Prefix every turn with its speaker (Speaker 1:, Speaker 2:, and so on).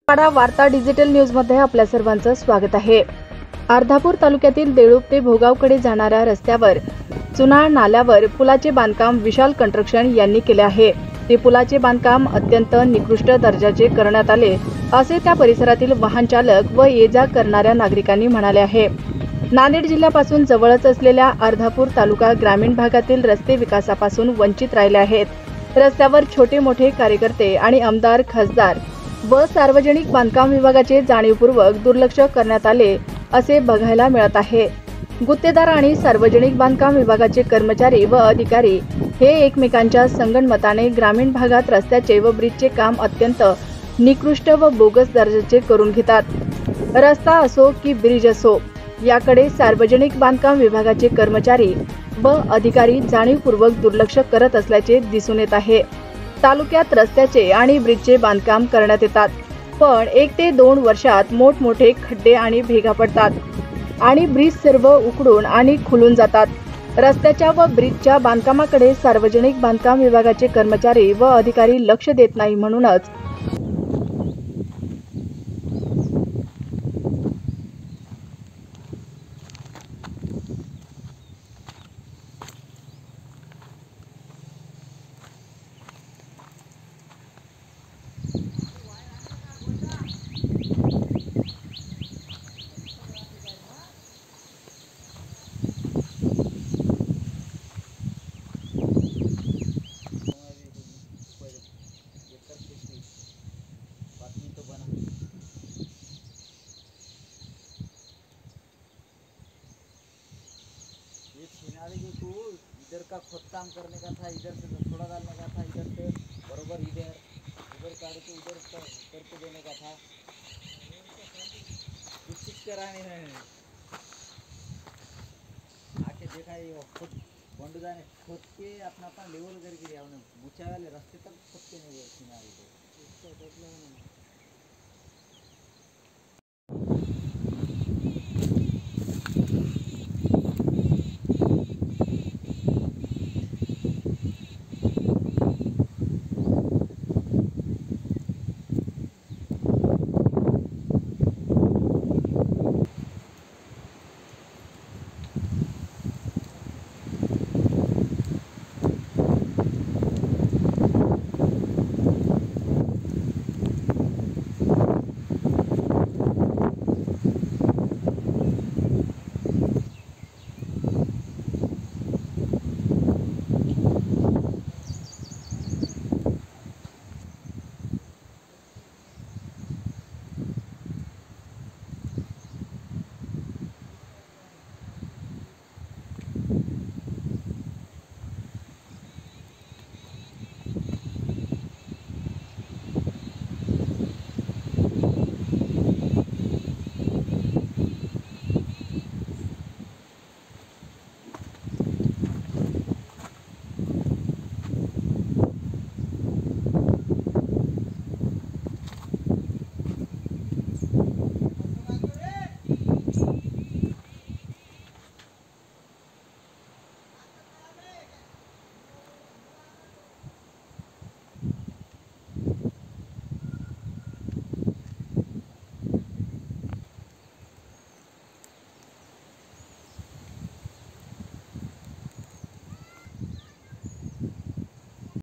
Speaker 1: वाडा वार्ता डिजिटल न्यूजमध्ये आपल्या सर्वांचं स्वागत आहे। अर्धापूर तालुक्यातील देळूप ते भोगावकडे जाणाऱ्या रस्त्यावर चुनाळ नाल्यावर पुलाचे बांधकाम विशाल कंस्ट्रक्शन यांनी केले आहे। ते पुलाचे बांधकाम अत्यंत निकृष्ट दर्जाचे करण्यात आले असे त्या परिसरातील वाहन चालक व ये-जा करणाऱ्या नागरिकांनी म्हणाले आहे। नांदेड जिल्ह्यापासून जवळच असलेल्या अर्धापूर तालुका ग्रामीण भागातील रस्ते विकासापासून वंचित राहिले आहेत। रस्त्यावर छोटे मोठे कार्यकर्ते आणि आमदार, खासदार व सार्वजनिक बांधकाम विभागाचे जाणीवपूर्वक दुर्लक्ष करण्यात आले असे बघायला मिळत आहे। गुत्तेदार आणि सार्वजनिक बांधकाम विभागाचे कर्मचारी व अधिकारी हे एकमेकांच्या संगनमताने ग्रामीण भागात रस्त्याचे व ब्रिजचे काम अत्यंत निकृष्ट व बोगस दर्जाचे करून घेतात। रस्ता असो की ब्रिज असो, याकडे सार्वजनिक बांधकाम विभागाचे कर्मचारी व अधिकारी जाणीवपूर्वक दुर्लक्ष करत असल्याचे दिसून येत आहे। तालुक्यात रस्त्याचे आणि ब्रिजचे बांधकाम करण्यात येतात, पण 1 ते 2 वर्षात मोठमोठे खड्डे आणि भेगा पडतात आणि ब्रिज सर्व उखडून आणि खुलून जातात। रस्त्याच्या व ब्रिजच्या बांधकामाकडे सार्वजनिक बांधकाम विभागाचे कर्मचारी व अधिकारी लक्ष देत नाही। म्हणूनच
Speaker 2: ये किनारे के को इधर का खोदकाम करने का था, इधर से थोड़ा डालने का था, इधर से बरोबर इधर काट के उधर करके देने का था। कुछ कराने हैं। आके देखा ये खुद बंडुदा ने खोद के अपना लेवल करके दिया, उन्हें ऊंचा वाले रास्ते तक खोद के नहीं किनारे को।